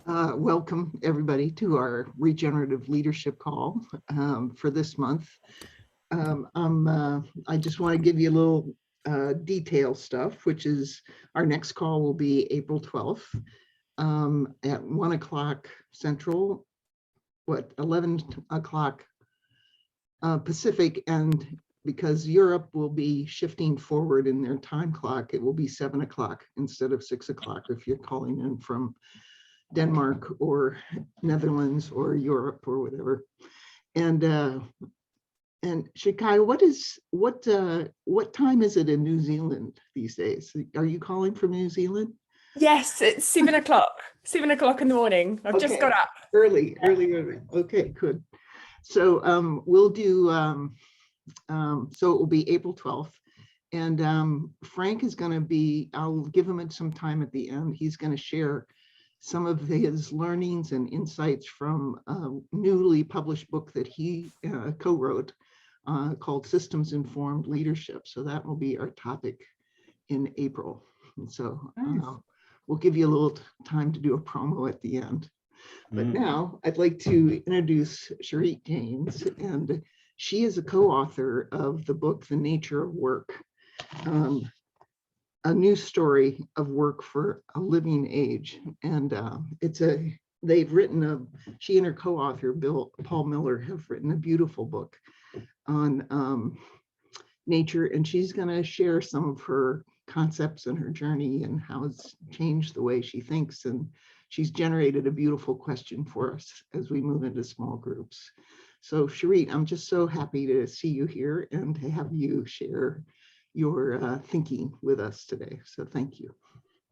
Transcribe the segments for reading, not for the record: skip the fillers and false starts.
Welcome everybody to our regenerative leadership call for this month. I just want to give you a little detail stuff, which is our next call will be April 12th at 1 o'clock Central, 11 o'clock Pacific, and because Europe will be shifting forward in their time clock, it will be 7 o'clock instead of 6 o'clock if you're calling in from Denmark or Netherlands or Europe or whatever. And Shikai, what time is it in New Zealand these days? Are you calling from New Zealand? Yes, it's 7 o'clock. 7 o'clock in the morning. I've just got up. Early. Okay, good. So we'll do. So it will be April 12th, and Frank is going to be. I'll give him some time at the end. He's going to share some of his learnings and insights from a newly published book that he co-wrote called Systems Informed Leadership. So that will be our topic in April. And so we'll give you a little time to do a promo at the end. But now I'd like to introduce Shimrit James, and she is a co-author of the book, The Nature of Work. A new story of work for a living age, and she and her co-author Paul Miller have written a beautiful book on nature, and she's going to share some of her concepts and her journey and how it's changed the way she thinks, and she's generated a beautiful question for us as we move into small groups. So Shimrit, I'm just so happy to see you here and to have you share your thinking with us today. So thank you.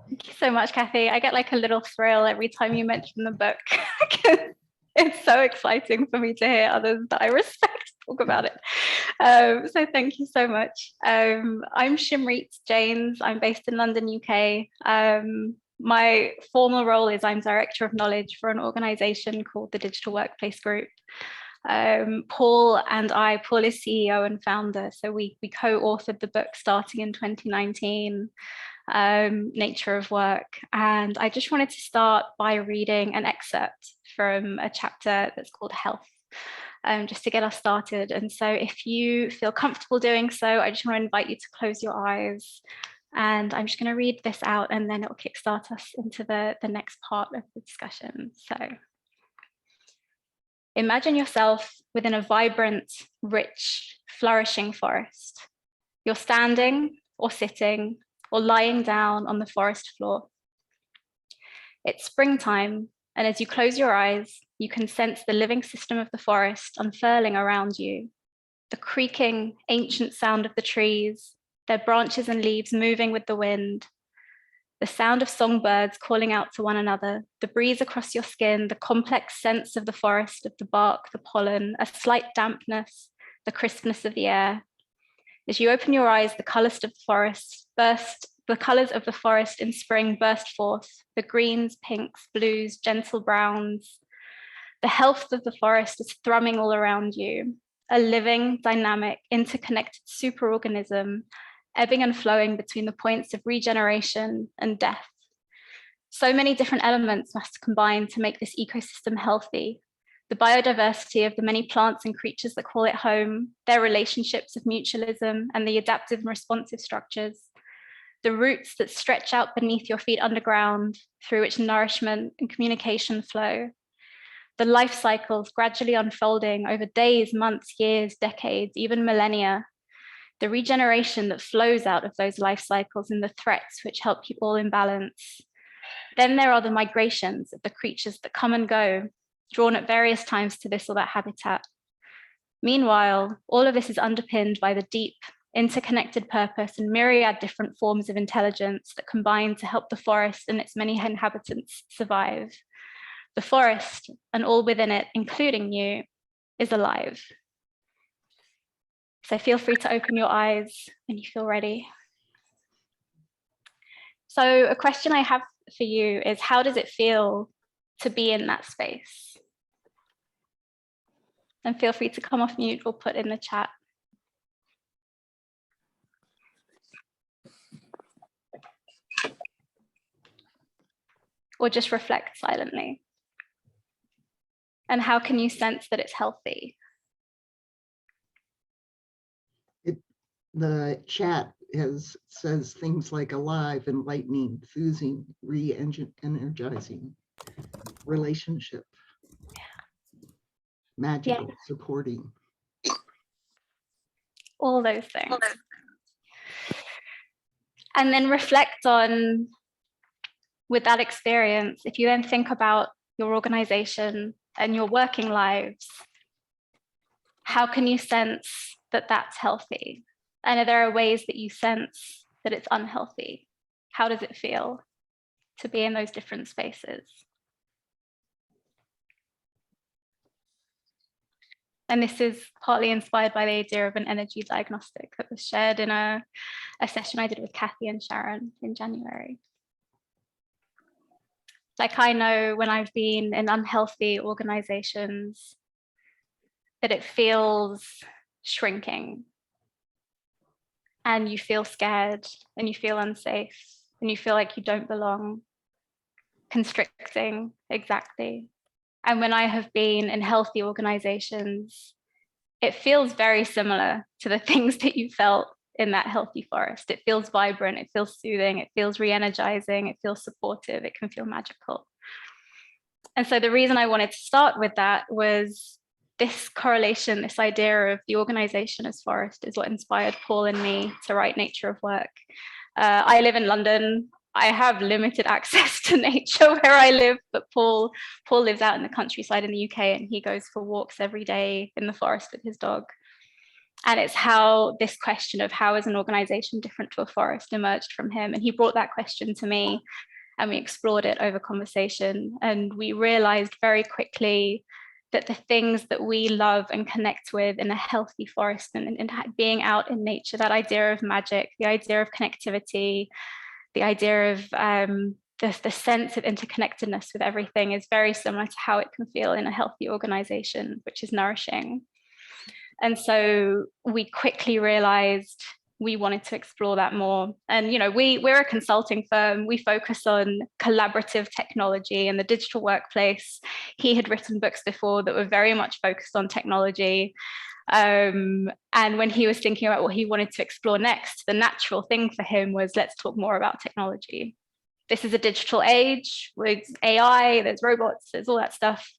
Thank you so much, Kathy. I get like a little thrill every time you mention the book. It's so exciting for me to hear others that I respect talk about it. So thank you so much. I'm Shimrit James. I'm based in London, UK. My formal role is I'm Director of Knowledge for an organization called the Digital Workplace Group. Paul is CEO and founder, so we co-authored the book starting in 2019, Nature of Work, and I just wanted to start by reading an excerpt from a chapter that's called Health, just to get us started. And so if you feel comfortable doing so, I just want to invite you to close your eyes, and I'm just going to read this out, and then it will kickstart us into the next part of the discussion. So imagine yourself within a vibrant, rich, flourishing forest. You're standing or sitting or lying down on the forest floor. It's springtime, and as you close your eyes, you can sense the living system of the forest unfurling around you, the creaking, ancient sound of the trees, their branches and leaves moving with the wind, the sound of songbirds calling out to one another, the breeze across your skin, the complex sense of the forest, of the bark, the pollen, a slight dampness, the crispness of the air. As you open your eyes, the colors of the forest in spring burst forth, the greens, pinks, blues, gentle browns. The health of the forest is thrumming all around you, a living, dynamic, interconnected superorganism, ebbing and flowing between the points of regeneration and death. So many different elements must combine to make this ecosystem healthy. The biodiversity of the many plants and creatures that call it home, their relationships of mutualism and the adaptive and responsive structures, the roots that stretch out beneath your feet underground, through which nourishment and communication flow, the life cycles gradually unfolding over days, months, years, decades, even millennia, the regeneration that flows out of those life cycles and the threats which help keep all in balance. Then there are the migrations of the creatures that come and go, drawn at various times to this or that habitat. Meanwhile, all of this is underpinned by the deep, interconnected purpose and myriad different forms of intelligence that combine to help the forest and its many inhabitants survive. The forest, and all within it, including you, is alive. So feel free to open your eyes when you feel ready. So a question I have for you is, how does it feel to be in that space? And feel free to come off mute or put in the chat. or just reflect silently? And how can you sense that it's healthy? The chat says things like alive, enlightening, enthusing, re-energizing, relationship, magical, supporting. All those things. And then reflect on, with that experience, if you then think about your organization and your working lives, how can you sense that that's healthy? And are there ways that you sense that it's unhealthy? How does it feel to be in those different spaces? And this is partly inspired by the idea of an energy diagnostic that was shared in a session I did with Kathy and Sharon in January. Like, I know when I've been in unhealthy organizations that it feels shrinking, and you feel scared, and you feel unsafe, and you feel like you don't belong, constricting, exactly. And when I have been in healthy organizations, it feels very similar to the things that you felt in that healthy forest. It feels vibrant, it feels soothing, it feels re-energizing, it feels supportive, it can feel magical. And so the reason I wanted to start with that was this correlation, this idea of the organization as forest is what inspired Paul and me to write Nature of Work. I live in London. I have limited access to nature where I live, but Paul lives out in the countryside in the UK, and he goes for walks every day in the forest with his dog. And it's how this question of how is an organization different to a forest emerged from him. And he brought that question to me, and we explored it over conversation. And we realized very quickly that the things that we love and connect with in a healthy forest and being out in nature, that idea of magic, the idea of connectivity, the idea of the sense of interconnectedness with everything is very similar to how it can feel in a healthy organization, which is nourishing. And so we quickly realized we wanted to explore that more. And, you know, we're a consulting firm. We focus on collaborative technology and the digital workplace. He had written books before that were very much focused on technology. And when he was thinking about what he wanted to explore next, the natural thing for him was, let's talk more about technology. This is a digital age with AI, there's robots, there's all that stuff.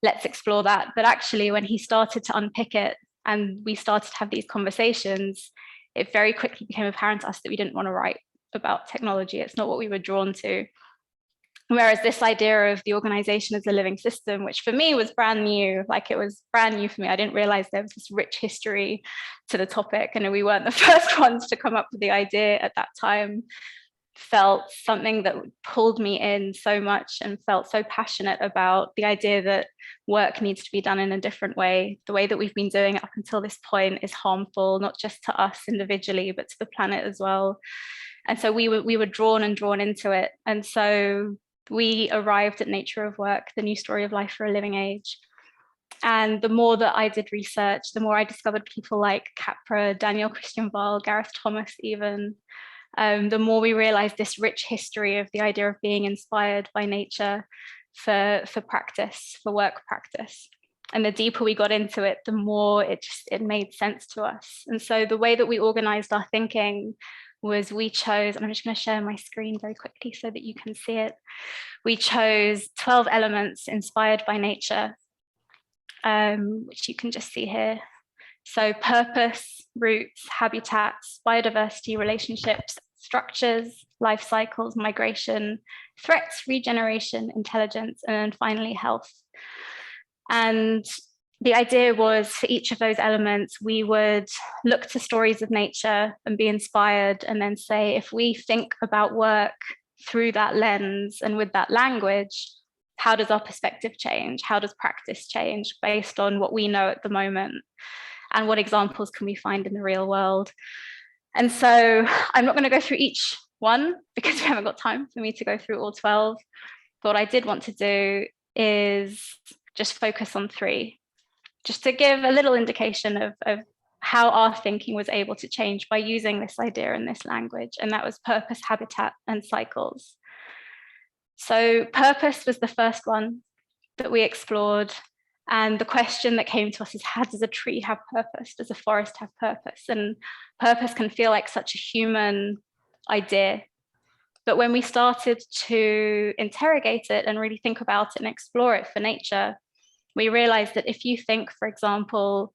Let's explore that. But actually, when he started to unpick it and we started to have these conversations, it very quickly became apparent to us that we didn't want to write about technology. It's not what we were drawn to. Whereas this idea of the organization as a living system, which for me was brand new, like it was brand new for me. I didn't realize there was this rich history to the topic. And we weren't the first ones to come up with the idea at that time. Felt something that pulled me in so much and felt so passionate about the idea that work needs to be done in a different way. The way that we've been doing it up until this point is harmful, not just to us individually, but to the planet as well. And so we were drawn into it. And so we arrived at Nature of Work, the new story of life for a living age. And the more that I did research, the more I discovered people like Capra, Daniel Christian Wahl, Gareth Thomas even, the more we realized this rich history of the idea of being inspired by nature for practice, for work practice. And the deeper we got into it, the more it made sense to us. And so the way that we organized our thinking was we chose, and I'm just going to share my screen very quickly so that you can see it. We chose 12 elements inspired by nature, which you can just see here. So purpose, roots, habitats, biodiversity, relationships, structures, life cycles, migration, threats, regeneration, intelligence, and then finally health. And the idea was for each of those elements, we would look to stories of nature and be inspired and then say, if we think about work through that lens and with that language, how does our perspective change? How does practice change based on what we know at the moment? And what examples can we find in the real world? And so I'm not going to go through each one because we haven't got time for me to go through all 12. But what I did want to do is just focus on 3, just to give a little indication of how our thinking was able to change by using this idea in this language. And that was purpose, habitat, and cycles. So purpose was the first one that we explored. And the question that came to us is, how does a tree have purpose? Does a forest have purpose? And purpose can feel like such a human idea. But when we started to interrogate it and really think about it and explore it for nature, we realized that if you think, for example,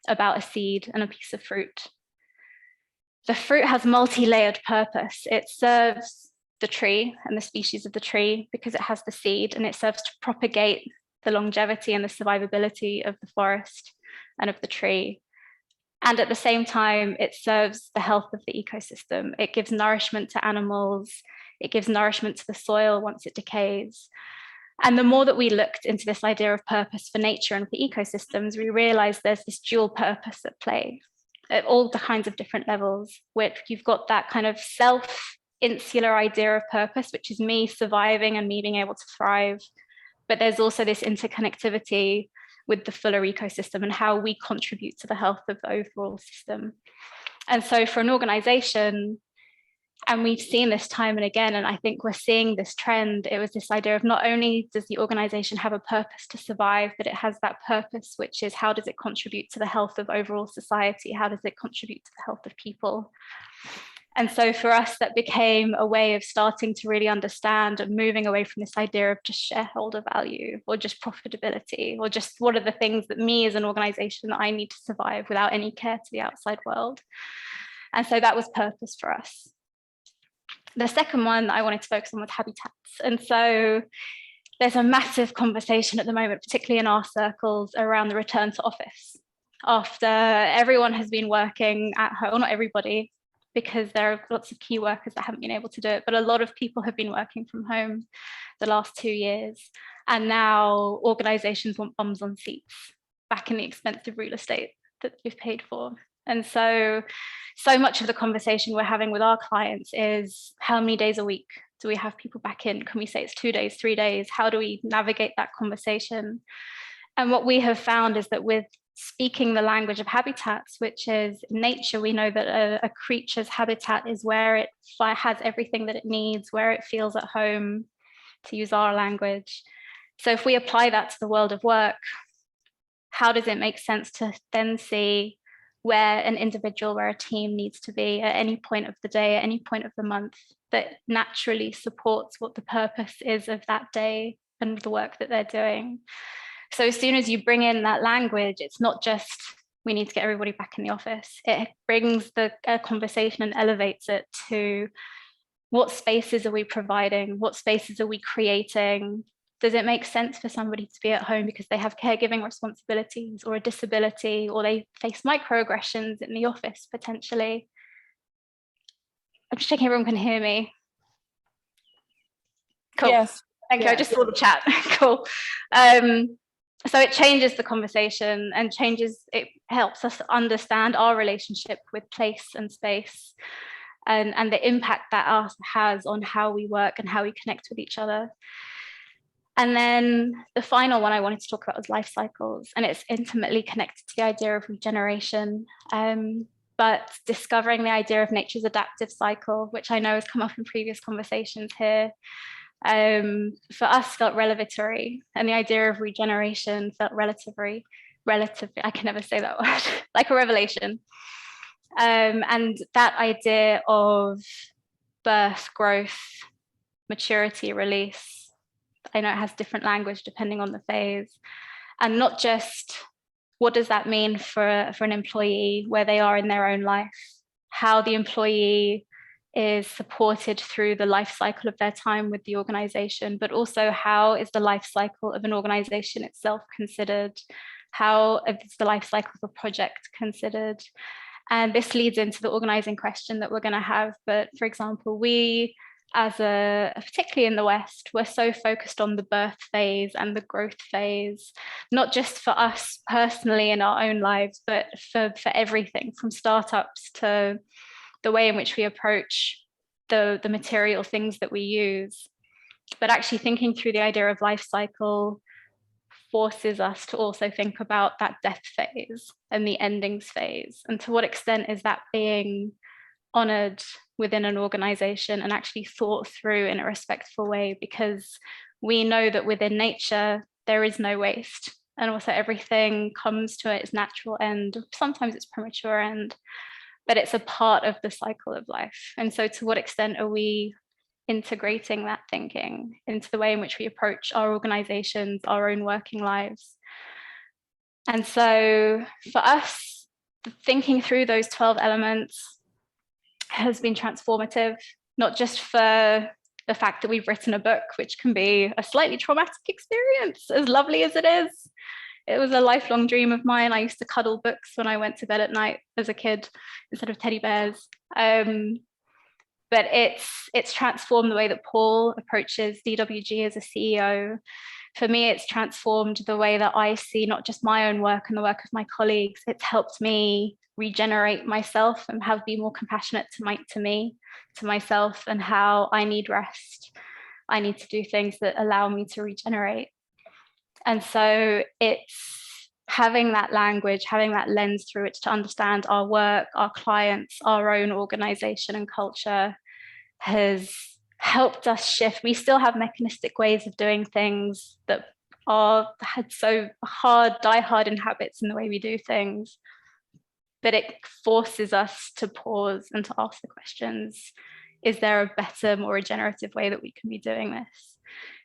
about a seed and a piece of fruit, the fruit has multi-layered purpose. It serves the tree and the species of the tree because it has the seed, and it serves to propagate the longevity and the survivability of the forest and of the tree. And at the same time, it serves the health of the ecosystem. It gives nourishment to animals. It gives nourishment to the soil once it decays. And the more that we looked into this idea of purpose for nature and for ecosystems, we realized there's this dual purpose at play at all the kinds of different levels, where you've got that kind of self-insular idea of purpose, which is me surviving and me being able to thrive. But there's also this interconnectivity with the fuller ecosystem and how we contribute to the health of the overall system. And so for an organization, and we've seen this time and again, and I think we're seeing this trend, it was this idea of not only does the organization have a purpose to survive, but it has that purpose, which is how does it contribute to the health of overall society? How does it contribute to the health of people? And so for us, that became a way of starting to really understand and moving away from this idea of just shareholder value or just profitability or just what are the things that me as an organization that I need to survive without any care to the outside world. And so that was purpose for us. The second one that I wanted to focus on was habitats. And so there's a massive conversation at the moment, particularly in our circles, around the return to office. After everyone has been working at home, well, not everybody, because there are lots of key workers that haven't been able to do it, but a lot of people have been working from home the last 2 years. And now organizations want bums on seats back in the expensive real estate that we've paid for. And so much of the conversation we're having with our clients is how many days a week do we have people back in? Can we say it's 2 days, 3 days? How do we navigate that conversation? And what we have found is that with speaking the language of habitats, which is nature, we know that a creature's habitat is where it has everything that it needs, where it feels at home, to use our language. So if we apply that to the world of work, how does it make sense to then see where an individual, where a team needs to be at any point of the day, at any point of the month, that naturally supports what the purpose is of that day and the work that they're doing? So as soon as you bring in that language, it's not just we need to get everybody back in the office. It brings the conversation and elevates it to what spaces are we providing? What spaces are we creating? Does it make sense for somebody to be at home because they have caregiving responsibilities or a disability, or they face microaggressions in the office potentially? I'm just checking everyone can hear me. Cool. Yes. Thank you. I just saw the chat. Cool. So it changes the conversation and it helps us understand our relationship with place and space and the impact that has on how we work and how we connect with each other. And then the final one I wanted to talk about was life cycles, and it's intimately connected to the idea of regeneration, but discovering the idea of nature's adaptive cycle, which I know has come up in previous conversations here, for us felt revelatory, and the idea of regeneration felt relatively, I can never say that word, like a revelation. And that idea of birth, growth, maturity, release, I know it has different language depending on the phase, and not just what does that mean for an employee where they are in their own life, how the employee is supported through the life cycle of their time with the organization, but also how is the life cycle of an organization itself considered? How is the life cycle of a project considered? And this leads into the organizing question that we're going to have. But for example, we, particularly in the West, we're so focused on the birth phase and the growth phase, not just for us personally in our own lives, but for everything from startups to the way in which we approach the material things that we use. But actually thinking through the idea of life cycle forces us to also think about that death phase and the endings phase, and to what extent is that being honored within an organization and actually thought through in a respectful way, because we know that within nature, there is no waste. And also everything comes to its natural end. Sometimes it's premature end, but it's a part of the cycle of life. And so to what extent are we integrating that thinking into the way in which we approach our organizations, our own working lives? And so for us, thinking through those 12 elements has been transformative, not just for the fact that we've written a book, which can be a slightly traumatic experience, as lovely as it is. It was a lifelong dream of mine. I used to cuddle books when I went to bed at night as a kid instead of teddy bears. But it's transformed the way that Paul approaches DWG as a CEO. For me, it's transformed the way that I see not just my own work and the work of my colleagues. It's helped me regenerate myself and be more compassionate to myself, and how I need rest. I need to do things that allow me to regenerate. And so it's having that language, having that lens through which to understand our work, our clients, our own organization and culture has helped us shift. We still have mechanistic ways of doing things that had so die hard in habits in the way we do things, but it forces us to pause and to ask the questions, is there a better, more regenerative way that we can be doing this?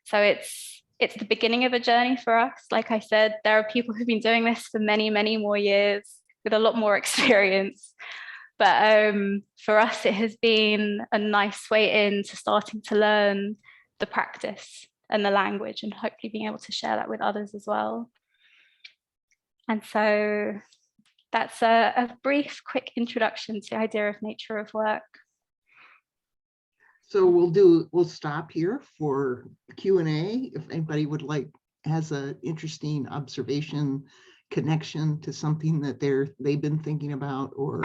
So it's the beginning of a journey for us. Like I said, there are people who've been doing this for many, many more years with a lot more experience. But for us, it has been a nice way into starting to learn the practice and the language, and hopefully being able to share that with others as well. And so that's a brief, quick introduction to the idea of nature of work. So we'll stop here for Q&A. If anybody has an interesting observation, connection to something that they've been thinking about, or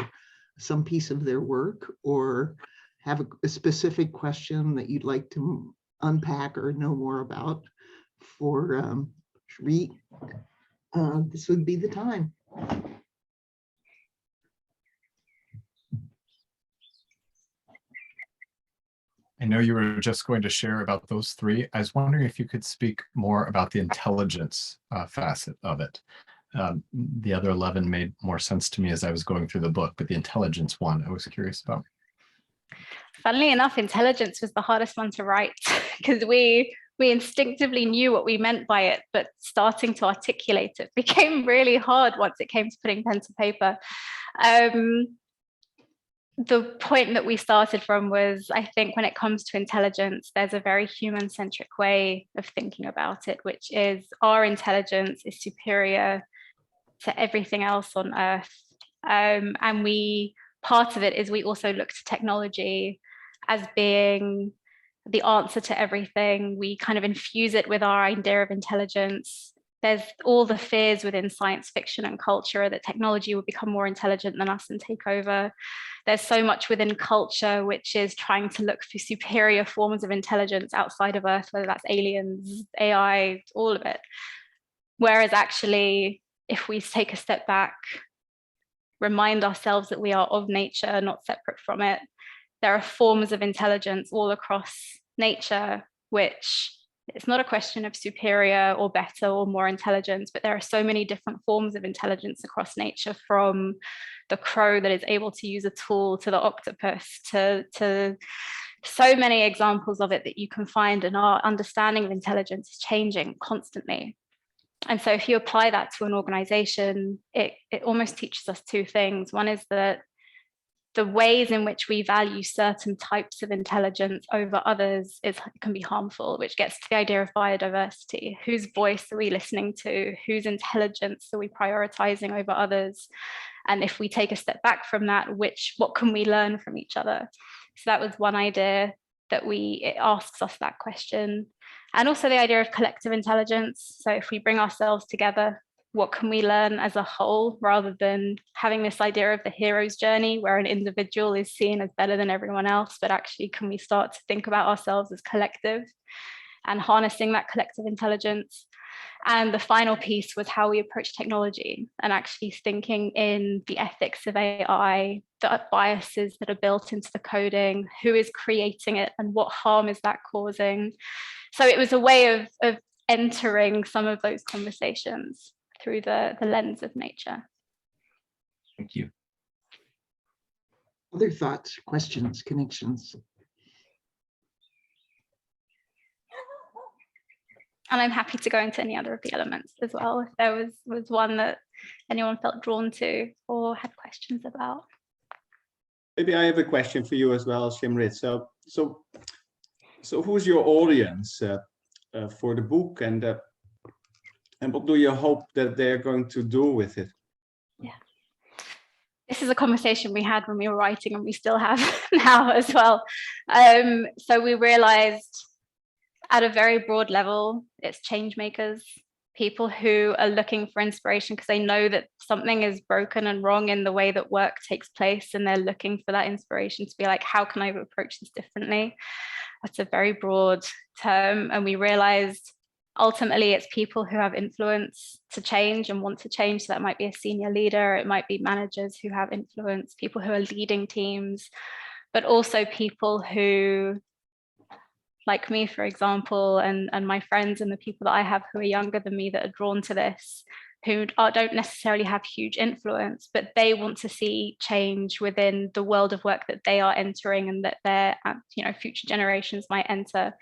some piece of their work, or have a specific question that you'd like to unpack or know more about for Shimrit, this would be the time. I know you were just going to share about those three. I was wondering if you could speak more about the intelligence facet of it. The other 11 made more sense to me as I was going through the book, but the intelligence one, I was curious about. Funnily enough, intelligence was the hardest one to write, because we instinctively knew what we meant by it, but starting to articulate it became really hard once it came to putting pen to paper. The point that we started from was, I think when it comes to intelligence, there's a very human-centric way of thinking about it, which is our intelligence is superior to everything else on Earth. And part of it is we also look to technology as being the answer to everything. We kind of infuse it with our idea of intelligence. There's all the fears within science fiction and culture that technology will become more intelligent than us and take over. There's so much within culture which is trying to look for superior forms of intelligence outside of Earth, whether that's aliens, AI, all of it. Whereas actually, if we take a step back, remind ourselves that we are of nature, not separate from it, there are forms of intelligence all across nature, which it's not a question of superior or better or more intelligence, but there are so many different forms of intelligence across nature, from the crow that is able to use a tool to the octopus, to so many examples of it that you can find, and our understanding of intelligence is changing constantly. And so if you apply that to an organization, it almost teaches us two things. One is that the ways in which we value certain types of intelligence over others can be harmful, which gets to the idea of biodiversity. Whose voice are we listening to? Whose intelligence are we prioritizing over others? And if we take a step back from that, what can we learn from each other? So that was one idea, that it asks us that question. And also the idea of collective intelligence. So if we bring ourselves together, what can we learn as a whole, rather than having this idea of the hero's journey where an individual is seen as better than everyone else, but actually can we start to think about ourselves as collective? and harnessing that collective intelligence. And the final piece was how we approach technology and actually thinking in the ethics of AI, the biases that are built into the coding, who is creating it and what harm is that causing. So it was a way of entering some of those conversations through the lens of nature. Thank you. Other thoughts, questions, connections? And I'm happy to go into any other of the elements as well, if there was one that anyone felt drawn to or had questions about. Maybe I have a question for you as well, Shimrit. So who's your audience for the book, and what do you hope that they're going to do with it? Yeah, this is a conversation we had when we were writing, and we still have now as well. So we realized, at a very broad level, it's change makers, people who are looking for inspiration because they know that something is broken and wrong in the way that work takes place, and they're looking for that inspiration to be like, how can I approach this differently? That's a very broad term, and we realized ultimately it's people who have influence to change and want to change. So that might be a senior leader, it might be managers who have influence, people who are leading teams, but also people who, like me, for example, and my friends and the people that I have who are younger than me that are drawn to this, who don't necessarily have huge influence, but they want to see change within the world of work that they are entering and that their future generations might enter.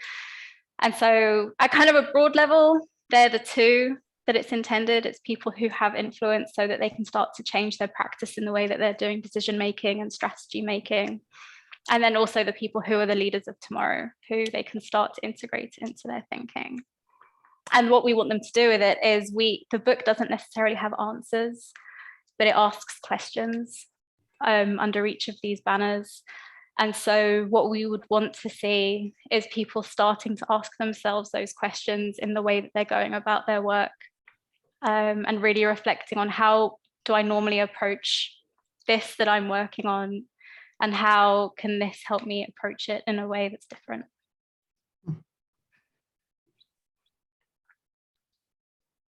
And so at kind of a broad level, they're the two that it's intended. It's people who have influence so that they can start to change their practice in the way that they're doing decision making and strategy making. And then also the people who are the leaders of tomorrow, who they can start to integrate into their thinking. And what we want them to do with it is the book doesn't necessarily have answers, but it asks questions under each of these banners. And so what we would want to see is people starting to ask themselves those questions in the way that they're going about their work, and really reflecting on, how do I normally approach this that I'm working on? And how can this help me approach it in a way that's different?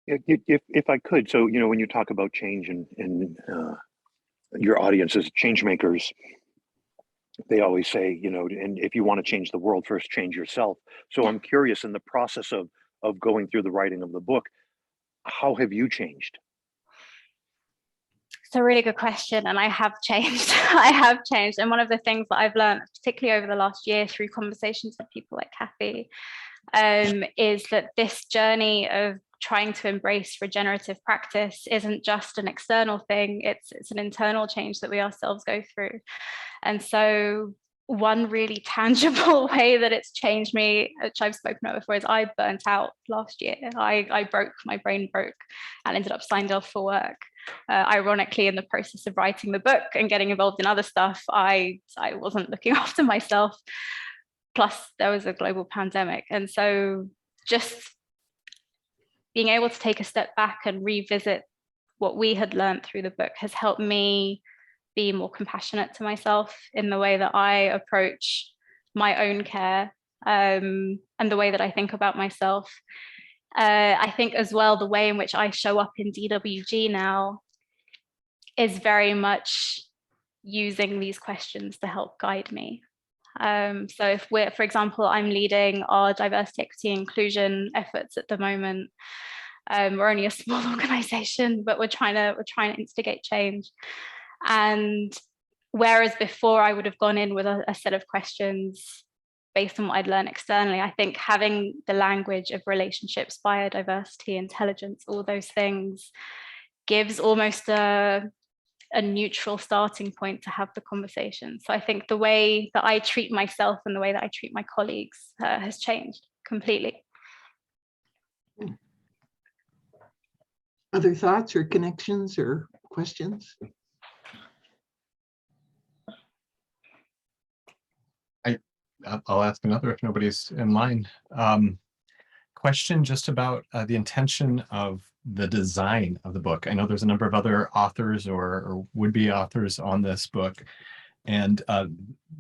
If I could, so, when you talk about change and your audience is change makers, they always say, and if you want to change the world, first change yourself. So I'm curious, in the process of going through the writing of the book, how have you changed? It's a really good question, and I have changed. I have changed. And one of the things that I've learned, particularly over the last year through conversations with people like Kathy, is that this journey of trying to embrace regenerative practice isn't just an external thing, it's an internal change that we ourselves go through. And so one really tangible way that it's changed me, which I've spoken about before, is I burnt out last year. My brain broke and ended up signed off for work. Ironically, in the process of writing the book and getting involved in other stuff, I wasn't looking after myself. Plus, there was a global pandemic. And so just being able to take a step back and revisit what we had learned through the book has helped me be more compassionate to myself in the way that I approach my own care, and the way that I think about myself. I think as well, the way in which I show up in DWG now is very much using these questions to help guide me. So if for example, I'm leading our diversity, equity, inclusion efforts at the moment. We're only a small organization, but we're trying to instigate change. And whereas before I would have gone in with a set of questions based on what I'd learned externally, I think having the language of relationships, biodiversity, intelligence, all those things gives almost a neutral starting point to have the conversation. So I think the way that I treat myself and the way that I treat my colleagues has changed completely. Other thoughts or connections or questions? I'll ask another if nobody's in line. Question just about the intention of the design of the book. I know there's a number of other authors or would-be authors on this book. And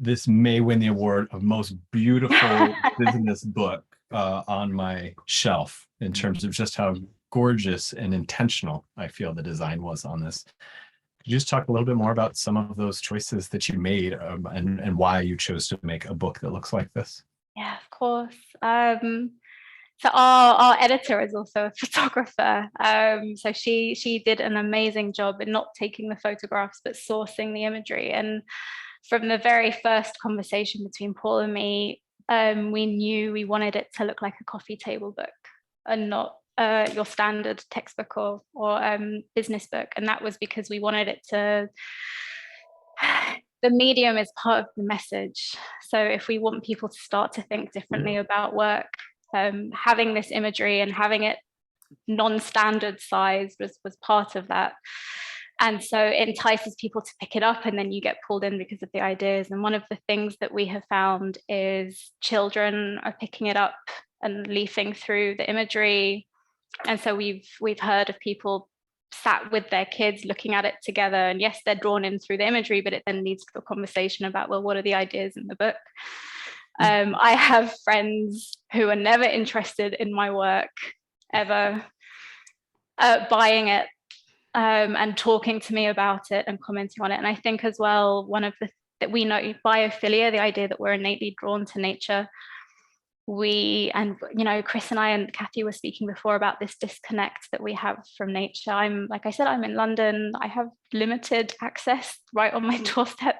this may win the award of most beautiful business book on my shelf in terms of just how gorgeous and intentional I feel the design was on this. Could you just talk a little bit more about some of those choices that you made and why you chose to make a book that looks like this? Yeah, of course. So our editor is also a photographer. So she did an amazing job in not taking the photographs, but sourcing the imagery. And from the very first conversation between Paul and me, we knew we wanted it to look like a coffee table book and not your standard textbook or business book. And that was because we wanted it to, the medium is part of the message. So if we want people to start to think differently about work, having this imagery and having it non-standard size was part of that. And so it entices people to pick it up, and then you get pulled in because of the ideas. And one of the things that we have found is children are picking it up and leafing through the imagery. And so we've heard of people sat with their kids looking at it together, and yes, they're drawn in through the imagery, but it then leads to a conversation about, well, what are the ideas in the book? I have friends who are never interested in my work ever buying it and talking to me about it and commenting on it. And I think as well, one of the that we know, biophilia, the idea that we're innately drawn to nature. Chris and I and Kathy were speaking before about this disconnect that we have from nature. Like I said, I'm in London. I have limited access right on my doorstep.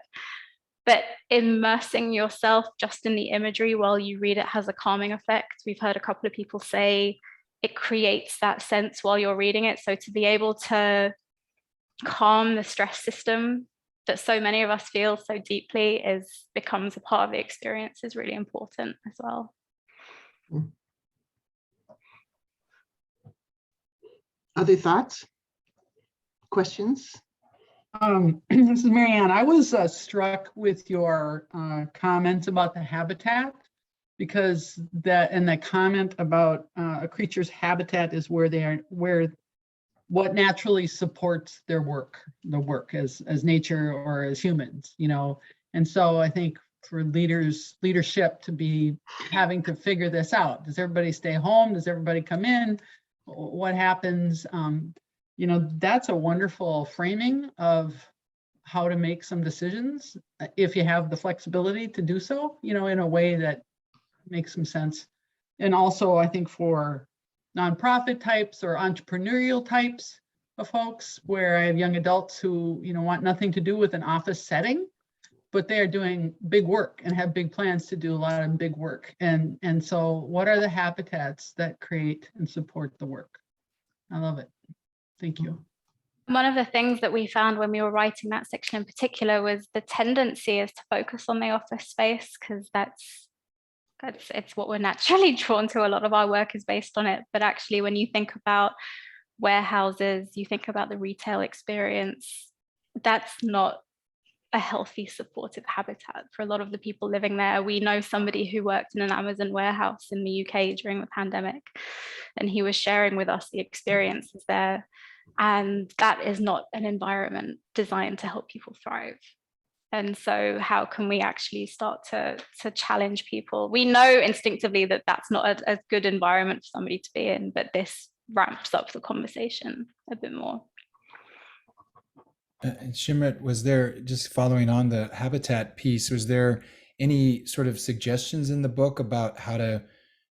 But immersing yourself just in the imagery while you read it has a calming effect. We've heard a couple of people say it creates that sense while you're reading it. So to be able to calm the stress system that so many of us feel so deeply becomes a part of the experience is really important as well. Other thoughts? Questions? This is Marianne. I was struck with your comments about the habitat, because the comment about a creature's habitat is where what naturally supports their work, the work as nature or as humans, And so I think for leadership to be having to figure this out. Does everybody stay home? Does everybody come in? What happens? That's a wonderful framing of how to make some decisions if you have the flexibility to do so, in a way that makes some sense. And also, I think for nonprofit types or entrepreneurial types of folks, where I have young adults who, want nothing to do with an office setting, but they are doing big work and have big plans to do a lot of big work. And so what are the habitats that create and support the work? I love it. Thank you. One of the things that we found when we were writing that section in particular was the tendency is to focus on the office space, because it's what we're naturally drawn to. A lot of our work is based on it. But actually, when you think about warehouses, you think about the retail experience, that's not a healthy, supportive habitat for a lot of the people living there. We know somebody who worked in an Amazon warehouse in the UK during the pandemic, and he was sharing with us the experiences there. And that is not an environment designed to help people thrive. And so how can we actually start to challenge people? We know instinctively that that's not a good environment for somebody to be in, but this ramps up the conversation a bit more. And Shimrit, was there, just following on the habitat piece, was there any sort of suggestions in the book about how to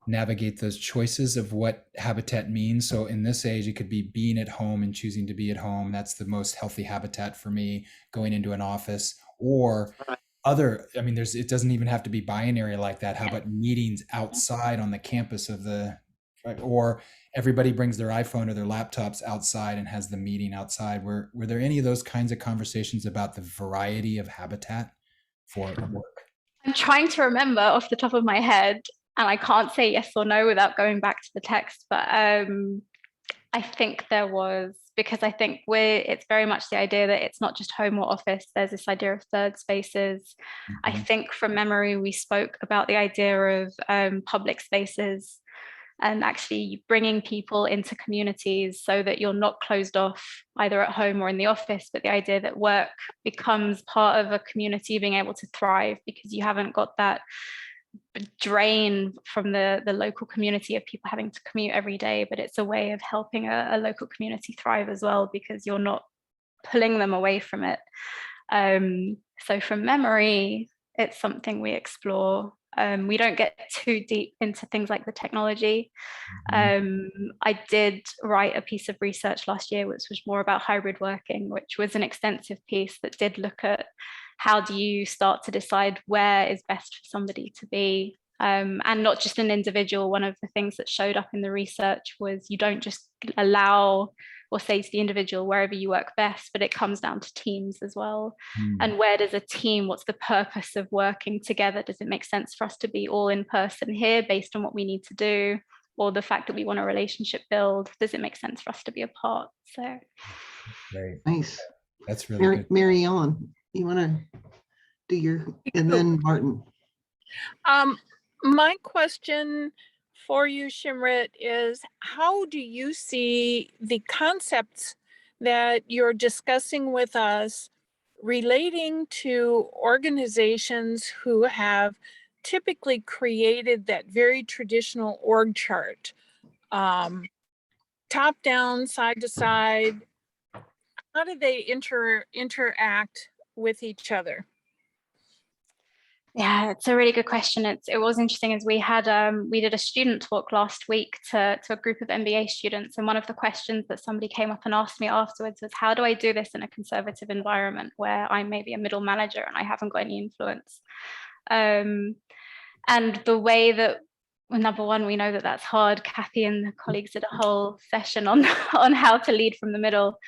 navigate those choices of what habitat means? So in this age, it could be being at home and choosing to be at home. That's the most healthy habitat for me, going into an office, or other, it doesn't even have to be binary like that. How about meetings outside on the campus or everybody brings their iPhone or their laptops outside and has the meeting outside? Were there any of those kinds of conversations about the variety of habitat for work? I'm trying to remember off the top of my head, and I can't say yes or no without going back to the text, but I think there was, because I think it's very much the idea that it's not just home or office. There's this idea of third spaces. Mm-hmm. I think from memory, we spoke about the idea of public spaces and actually bringing people into communities so that you're not closed off either at home or in the office, but the idea that work becomes part of a community being able to thrive because you haven't got that drain from the local community of people having to commute every day, but it's a way of helping a local community thrive as well because you're not pulling them away from it. So from memory, it's something we explore. We don't get too deep into things like the technology. I did write a piece of research last year, which was more about hybrid working, which was an extensive piece that did look at how do you start to decide where is best for somebody to be, and not just an individual. One of the things that showed up in the research was you don't just allow or say to the individual wherever you work best, but it comes down to teams as well. And where does a team, what's the purpose of working together? Does it make sense for us to be all in person here based on what we need to do? Or the fact that we want a relationship build, does it make sense for us to be apart? So Great. Nice. That's really good. Mary Ellen, you want to do your, and then Martin. My question for you, Shimrit, is how do you see the concepts that you're discussing with us relating to organizations who have typically created that very traditional org chart, top down, side to side? How do they interact with each other? yeah, it's a really good question. It was interesting as we did a student talk last week to a group of MBA students, and one of the questions that somebody came up and asked me afterwards was, how do I do this in a conservative environment where I'm maybe a middle manager and I haven't got any influence? And the way that, well, number one, we know that that's hard. Kathy and the colleagues did a whole session on how to lead from the middle.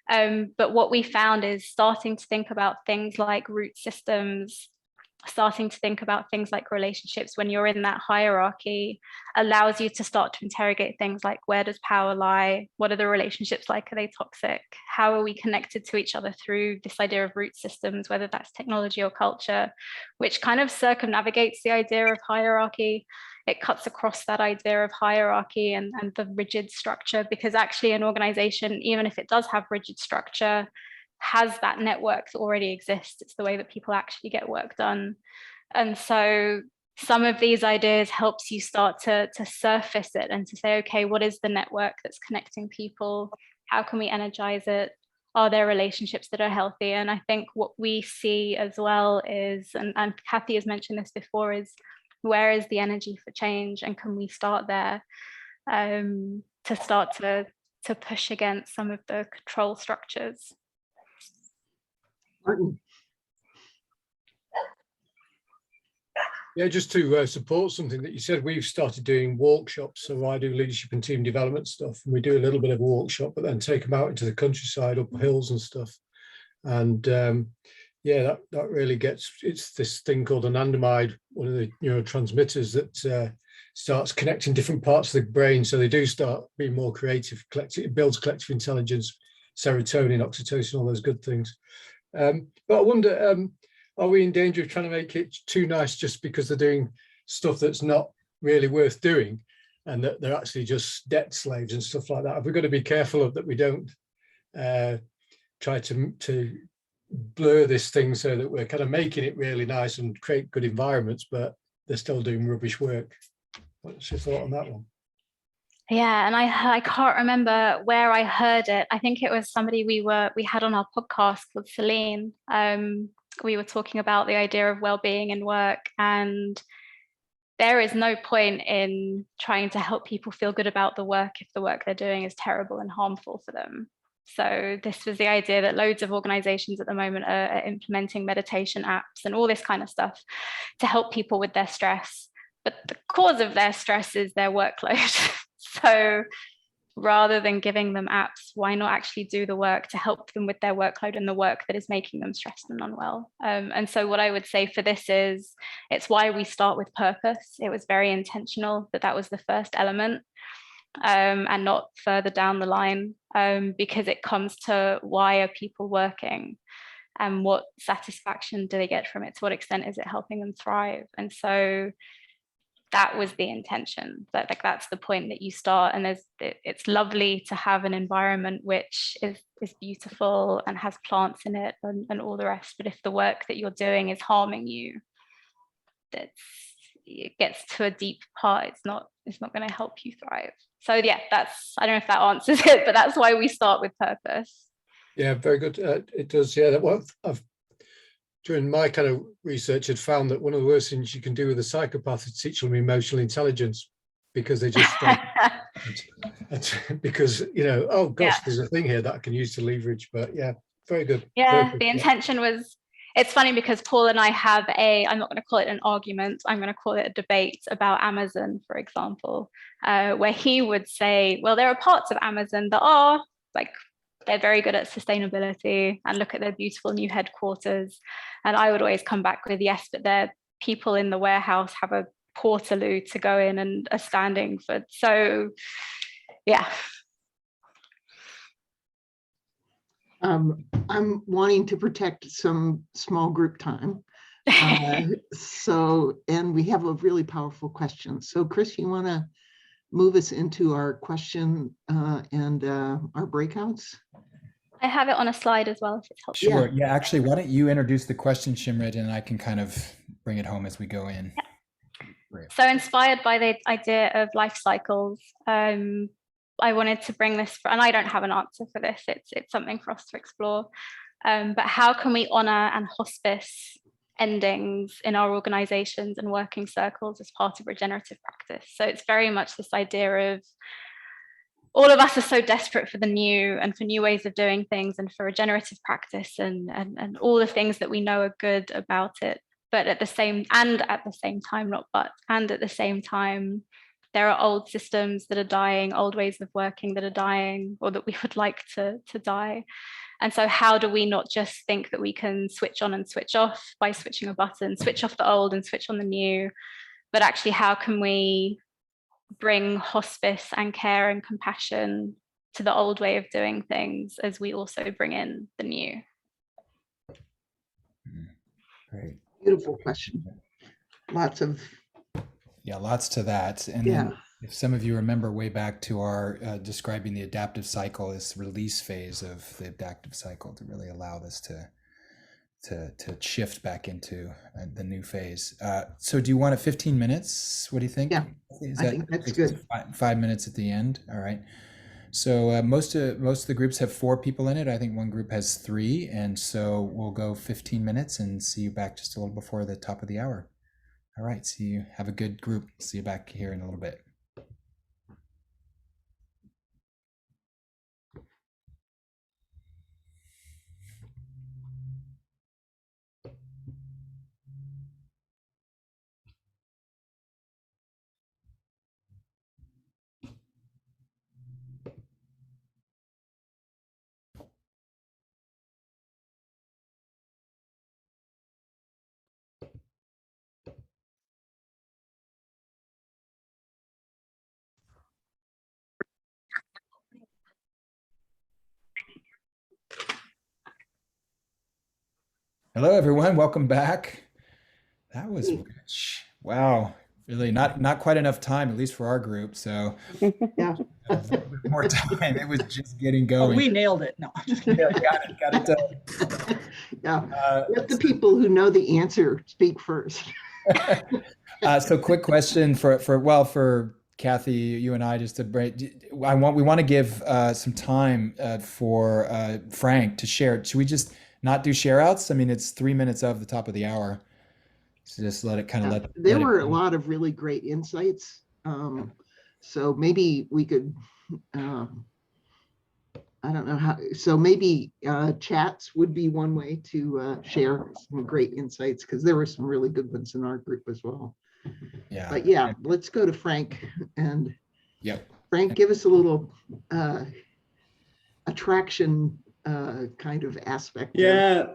But what we found is starting to think about things like root systems, starting to think about things like relationships when you're in that hierarchy allows you to start to interrogate things like, where does power lie? What are the relationships like? Are they toxic? How are we connected to each other through this idea of root systems, whether that's technology or culture, which kind of circumnavigates the idea of hierarchy. It cuts across that idea of hierarchy and the rigid structure, because actually an organization, even if it does have rigid structure, has that network that already exists. It's the way that people actually get work done. And so some of these ideas helps you start to surface it and to say, okay, what is the network that's connecting people? How can we energize it? Are there relationships that are healthy? And I think what we see as well is, and Kathy has mentioned this before, is where is the energy for change, and can we start there to start to push against some of the control structures? Martin. Yeah, just to support something that you said, we've started doing workshops. So I do leadership and team development stuff, and we do a little bit of a workshop, but then take them out into the countryside, up hills and stuff. And yeah, that really gets, it's this thing called anandamide, one of the neurotransmitters that starts connecting different parts of the brain. So they do start being more creative, collective, it builds collective intelligence, serotonin, oxytocin, all those good things. But I wonder, are we in danger of trying to make it too nice just because they're doing stuff that's not really worth doing, and that they're actually just debt slaves and stuff like that? Have we got to be careful of that we don't try to blur this thing so that we're kind of making it really nice and create good environments, but they're still doing rubbish work? What's your thought on that one? Yeah, and I can't remember where I heard it. I think it was somebody we had on our podcast called Celine. We were talking about the idea of well-being in work, and there is no point in trying to help people feel good about the work if the work they're doing is terrible and harmful for them. So this was the idea that loads of organizations at the moment are implementing meditation apps and all this kind of stuff to help people with their stress. But the cause of their stress is their workload. So rather than giving them apps, why not actually do the work to help them with their workload and the work that is making them stressed and unwell? And so what I would say for this is, it's why we start with purpose. It was very intentional that was the first element, and not further down the line, because it comes to, why are people working? And what satisfaction do they get from it? To what extent is it helping them thrive? And so that was the intention. That like that's the point that you start, and it's lovely to have an environment which is beautiful and has plants in it and all the rest. But if the work that you're doing is harming you, it gets to a deep part. It's not going to help you thrive. So yeah, I don't know if that answers it, but that's why we start with purpose. Yeah, very good. It does. Yeah, I've during my kind of research had found that one of the worst things you can do with a psychopath is teach them emotional intelligence, because they just because oh gosh, there's a thing here that I can use to leverage. But yeah, very good. Yeah, Perfect. the intention was, it's funny because Paul and I have I'm not going to call it an argument, I'm going to call it a debate about Amazon, for example, where he would say, well, there are parts of Amazon that are like, they're very good at sustainability and look at their beautiful new headquarters. And I would always come back with, yes, but their people in the warehouse have a portaloo to go in and are standing for. So, yeah. I'm wanting to protect some small group time. And we have a really powerful question. So Chris, you want to move us into our question and our breakouts? I have it on a slide as well, if it's helpful. Sure. Yeah, actually, why don't you introduce the question, Shimrit, and I can kind of bring it home as we go in. Yeah. So inspired by the idea of life cycles, I wanted to bring this, and I don't have an answer for this, it's something for us to explore, but how can we honor and hospice endings in our organizations and working circles as part of regenerative practice? So it's very much this idea of all of us are so desperate for the new and for new ways of doing things and for regenerative practice and all the things that we know are good about it. But at the same time, there are old systems that are dying, old ways of working that are dying, or that we would like to die. And so how do we not just think that we can switch on and switch off by switching a button, switch off the old and switch on the new, but actually how can we bring hospice and care and compassion to the old way of doing things as we also bring in the new? Great. Beautiful question. Lots to that. And then if some of you remember way back to our describing the adaptive cycle, this release phase of the adaptive cycle to really allow this to shift back into the new phase. So do you want it 15 minutes? What do you think? Yeah, I think that's good. 5 minutes at the end. All right. So most of the groups have 4 people in it. I think one group has 3. And so we'll go 15 minutes and see you back just a little before the top of the hour. All right. See you. Have a good group. See you back here in a little bit. Hello, everyone. Welcome back. That was rich. Wow. Really not quite enough time, at least for our group. So yeah, a little bit more time. It was just getting going. Oh, we nailed it. No, I'm just kidding. Yeah, got it done. Yeah. Let the people who know the answer speak first. So quick question for Kathy, you and I, just to break. We want to give some time for Frank to share. Should we just not do share outs? I mean, it's 3 minutes of the top of the hour. So just let it kind of There were a lot of really great insights. So maybe we could, I don't know how, so maybe chats would be one way to share some great insights, because there were some really good ones in our group as well. Yeah. But yeah, let's go to Frank. And yep. Frank, give us a little attraction kind of aspect. Yeah,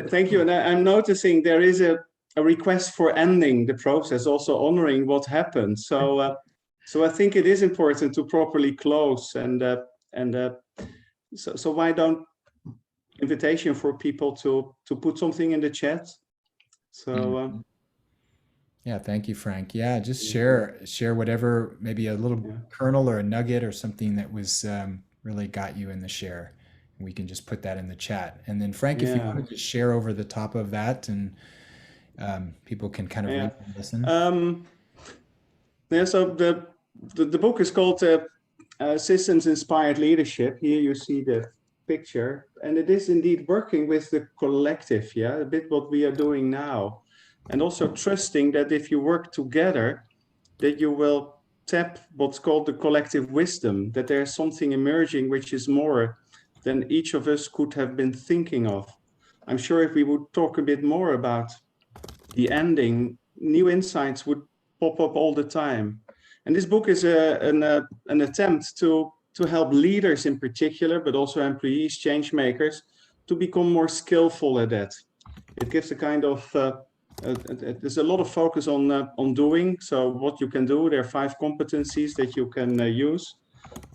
thank you. And I'm noticing there is a request for ending the process, also honoring what happened. So so I think it is important to properly close, and so why don't invitation for people to put something in the chat. So Yeah, thank you, Frank. Yeah, just share whatever, maybe a little kernel or a nugget or something that was really got you in the share. We can just put that in the chat. And then Frank, if you want to just share over the top of that, and people can kind of read and listen. So the book is called Systems Inspired Leadership. Here you see the picture, and it is indeed working with the collective, a bit what we are doing now, and also trusting that if you work together, that you will tap what's called the collective wisdom, that there's something emerging which is more than each of us could have been thinking of. I'm sure if we would talk a bit more about the ending, new insights would pop up all the time. And this book is an attempt to help leaders in particular, but also employees, change makers, to become more skillful at that. It gives a kind of, there's a lot of focus on doing. So what you can do, there are 5 competencies that you can use.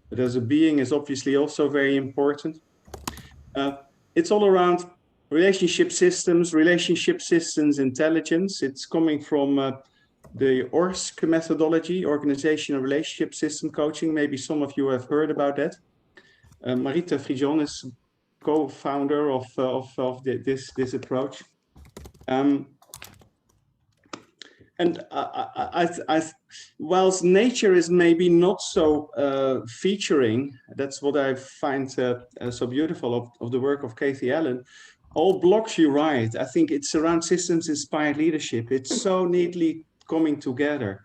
But as a being is obviously also very important. It's all around relationship systems intelligence. It's coming from the ORSC methodology, organizational relationship system coaching. Maybe some of you have heard about that. Marita Frijon is co-founder of this approach. And whilst nature is maybe not so featuring, that's what I find so beautiful of the work of Kathy Allen, all blocks you right. I think it's around systems inspired leadership. It's so neatly coming together.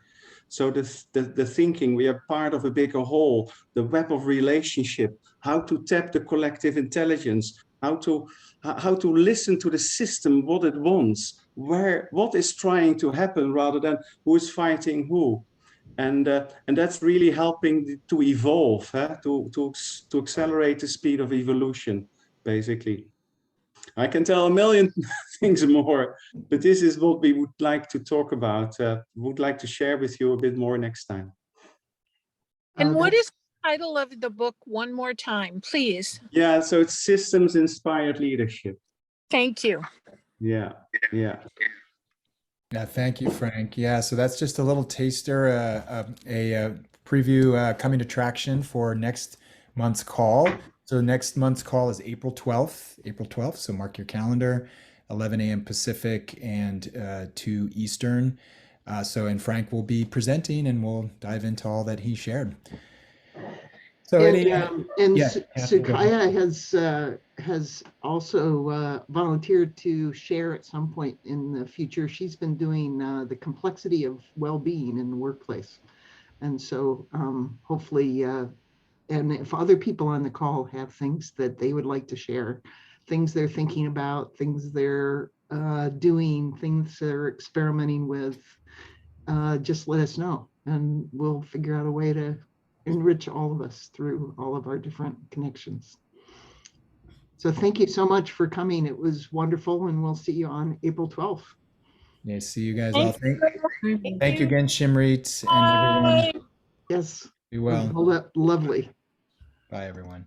So the thinking, we are part of a bigger whole, the web of relationship, how to tap the collective intelligence, how to listen to the system, what it wants, what is trying to happen rather than who is fighting who. And that's really helping to evolve, to accelerate the speed of evolution, basically. I can tell a million things more, but this is what we would like to talk about, would like to share with you a bit more next time. And what is the title of the book one more time, please? Yeah, so it's Systems Inspired Leadership. Thank you. Yeah. Yeah, thank you, Frank. Yeah, so that's just a little taster, a preview coming to traction for next month's call. So next month's call is April 12th. So mark your calendar, 11 a.m. Pacific and 2 Eastern. And Frank will be presenting, and we'll dive into all that he shared. So Sukaya has also volunteered to share at some point in the future. She's been doing the complexity of well-being in the workplace. And so hopefully, and if other people on the call have things that they would like to share, things they're thinking about, things they're doing, things they're experimenting with, just let us know, and we'll figure out a way to enrich all of us through all of our different connections. So thank you so much for coming. It was wonderful, and we'll see you on April 12th. Yeah, see you guys all. Thank you again, Shimrit, and everyone. Yes. Be well. Lovely. Bye, everyone.